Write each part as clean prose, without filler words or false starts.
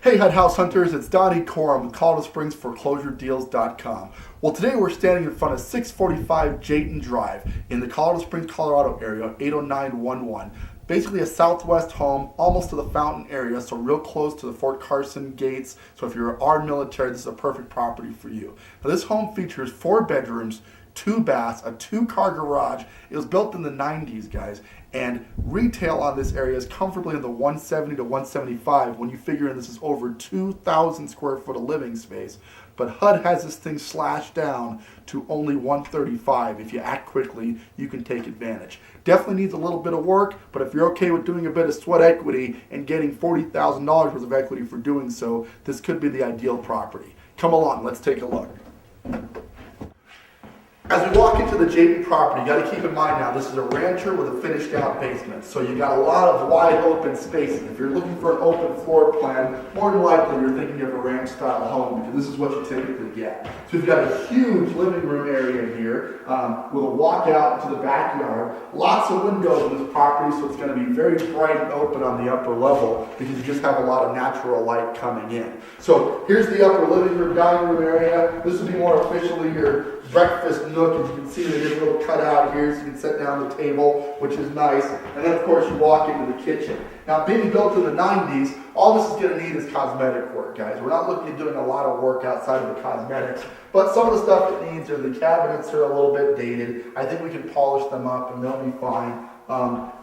Hey HUD House Hunters, it's Donnie Corum with Colorado Springs ForeclosureDeals.com. Well, today we're standing in front of 645 Jayton Drive in the Colorado Springs, Colorado area, 80911. Basically a southwest home, almost to the fountain area, so real close to the Fort Carson gates. So if you're our military, this is a perfect property for you. Now this home features 4 bedrooms, 2 baths, a 2-car garage. It was built in the 90s, guys, and retail on this area is comfortably in the 170 to 175 when you figure in this is over 2,000 square foot of living space. But HUD has this thing slashed down to only 135. If you act quickly, you can take advantage. Definitely needs a little bit of work, but if you're okay with doing a bit of sweat equity and getting $40,000 worth of equity for doing so, this could be the ideal property. Come along, let's take a look. As we walk into the Jayton property, you got to keep in mind now, this is a rancher with a finished out basement. So you got a lot of wide open spaces. If you're looking for an open floor plan, more than likely you're thinking of a ranch style home because this is what you typically get. So we've got a huge living room area here with a walkout to the backyard. Lots of windows in this property, so it's going to be very bright and open on the upper level because you just have a lot of natural light coming in. So here's the upper living room, dining room area. This will be more officially your breakfast nook. As you can see, they did a little cutout here so you can set down the table, which is nice. And then, of course, you walk into the kitchen. Now, being built in the 90s, all this is going to need is cosmetic work, guys. We're not looking at doing a lot of work outside of the cosmetics, but some of the stuff it needs are the cabinets are a little bit dated. I think we can polish them up and they'll be fine.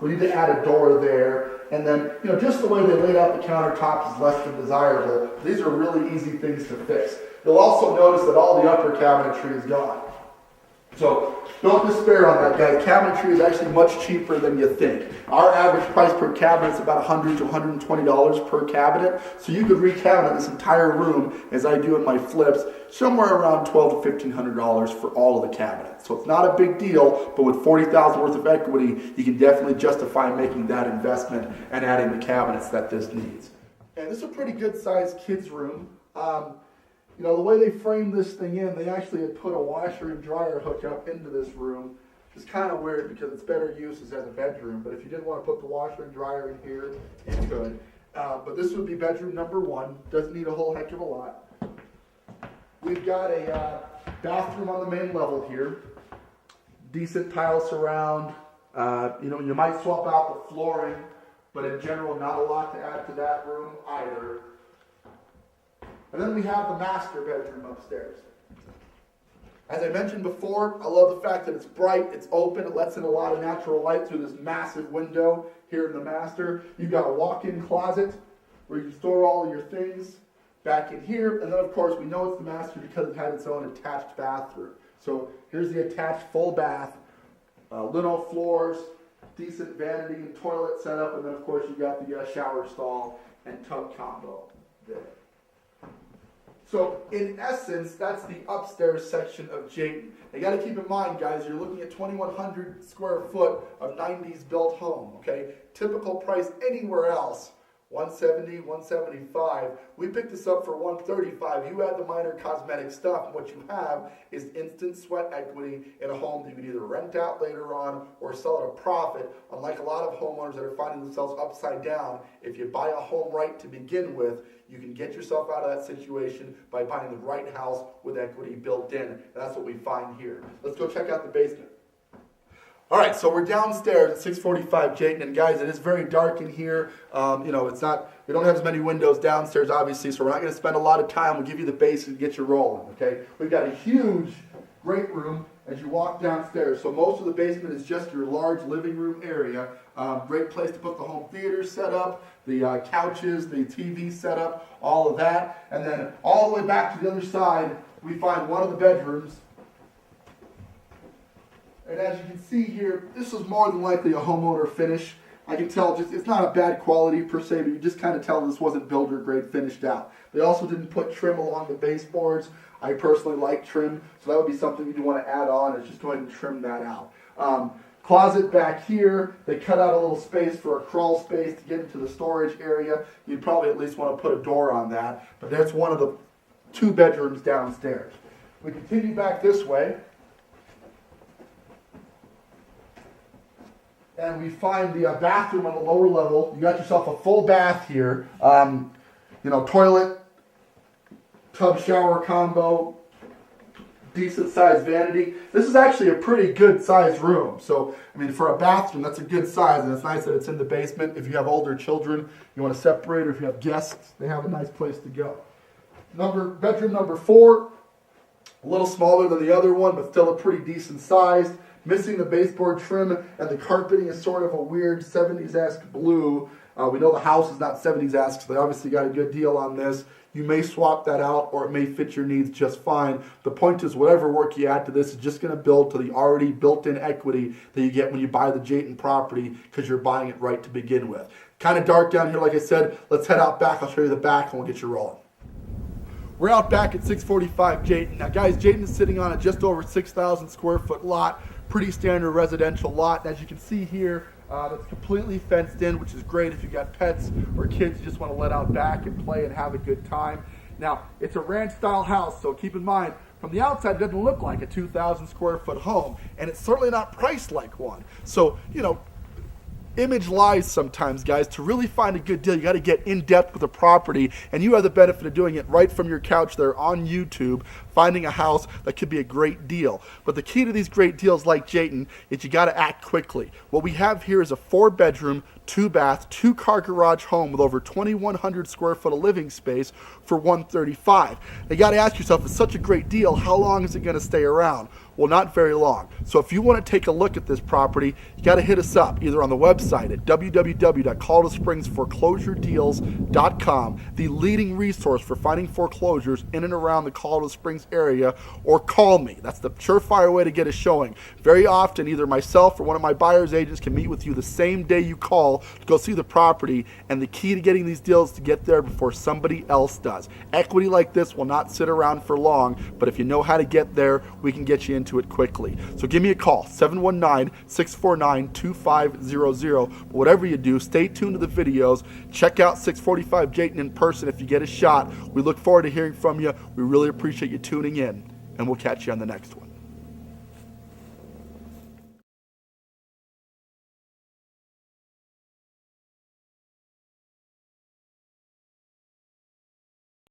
We need to add a door there. And then, just the way they laid out the countertops is less than desirable. These are really easy things to fix. You'll also notice that all the upper cabinetry is gone. So don't despair on that, guys. Cabinetry is actually much cheaper than you think. Our average price per cabinet is about $100 to $120 per cabinet. So you could recabinet this entire room, as I do in my flips, somewhere around $1,200 to $1,500 for all of the cabinets. So it's not a big deal, but with $40,000 worth of equity, you can definitely justify making that investment and adding the cabinets that this needs. And this is a pretty good sized kids room. The way they framed this thing in, they actually had put a washer and dryer hookup into this room. It's kind of weird because it's better used as a bedroom, but if you didn't want to put the washer and dryer in here, you could. But this would be bedroom number 1. Doesn't need a whole heck of a lot. We've got a bathroom on the main level here. Decent tile surround. You might swap out the flooring, but in general, not a lot to add to that room either. And then we have the master bedroom upstairs. As I mentioned before, I love the fact that it's bright, it's open, it lets in a lot of natural light through this massive window here in the master. You've got a walk-in closet where you can store all of your things back in here. And then, of course, we know it's the master because it had its own attached bathroom. So here's the attached full bath, lino floors, decent vanity and toilet setup, and then, of course, you've got the shower stall and tub combo there. So, in essence, that's the upstairs section of Jayton. You got to keep in mind, guys, you're looking at 2,100 square foot of 90s built home, okay? Typical price anywhere else, 170, 175. We picked this up for 135. You add the minor cosmetic stuff, and what you have is instant sweat equity in a home that you can either rent out later on or sell at a profit. Unlike a lot of homeowners that are finding themselves upside down, if you buy a home right to begin with, you can get yourself out of that situation by buying the right house with equity built in. And that's what we find here. Let's go check out the basement. All right, so we're downstairs at 645 Jayton, and guys, it is very dark in here. It's not. We don't have as many windows downstairs, obviously, so we're not going to spend a lot of time. We'll give you the basics and get you rolling. Okay, we've got a huge, great room as you walk downstairs. So most of the basement is just your large living room area. Great place to put the home theater set up, the couches, the TV set up, all of that, and then all the way back to the other side, we find one of the bedrooms. And as you can see here, this is more than likely a homeowner finish. I can tell it's not a bad quality per se, but you just kind of tell this wasn't builder grade finished out. They also didn't put trim along the baseboards. I personally like trim, so that would be something you'd want to add on, is just go ahead and trim that out. Closet back here, they cut out a little space for a crawl space to get into the storage area. You'd probably at least want to put a door on that, but that's one of the 2 bedrooms downstairs. We continue back this way. And we find the bathroom on the lower level. You got yourself a full bath here. You know, toilet, tub shower combo, decent sized vanity. This is actually a pretty good sized room. So, I mean, for a bathroom, that's a good size, and it's nice that it's in the basement. If you have older children, you want to separate, or if you have guests, they have a nice place to go. Bedroom number 4, a little smaller than the other one, but still a pretty decent size. Missing the baseboard trim, and the carpeting is sort of a weird 70s-esque blue. We know the house is not 70s-esque, so they obviously got a good deal on this. You may swap that out, or it may fit your needs just fine. The point is, whatever work you add to this is just going to build to the already built-in equity that you get when you buy the Jayton property, because you're buying it right to begin with. Kind of dark down here, like I said. Let's head out back. I'll show you the back, and we'll get you rolling. We're out back at 645 Jayton. Now, guys, Jayton is sitting on a just over 6,000 square foot lot. Pretty standard residential lot. As you can see here, that's completely fenced in, which is great if you got pets or kids you just want to let out back and play and have a good time. Now, it's a ranch style house, so keep in mind, from the outside, it doesn't look like a 2,000 square foot home, and it's certainly not priced like one. So, you know, image lies sometimes, guys. To really find a good deal, you got to get in depth with a property, and you have the benefit of doing it right from your couch there on YouTube, finding a house that could be a great deal. But the key to these great deals like Jayton is you got to act quickly. What we have here is a 4-bedroom, 2-bath, 2-car garage home with over 2,100 square foot of living space for $135. You got to ask yourself, it's such a great deal, how long is it going to stay around? Well, not very long. So if you want to take a look at this property, you got to hit us up either on the website at www.coloradospringsforeclosuredeals.com, the leading resource for finding foreclosures in and around the Colorado Springs area, or call me. That's the surefire way to get a showing. Very often, either myself or one of my buyer's agents can meet with you the same day you call to go see the property, and the key to getting these deals is to get there before somebody else does. Equity like this will not sit around for long, but if you know how to get there, we can get you into it quickly. So give me a call, 719-649-2500. But whatever you do, stay tuned to the videos. Check out 645 Jayton in person if you get a shot. We look forward to hearing from you. We really appreciate you tuning in, and we'll catch you on the next one.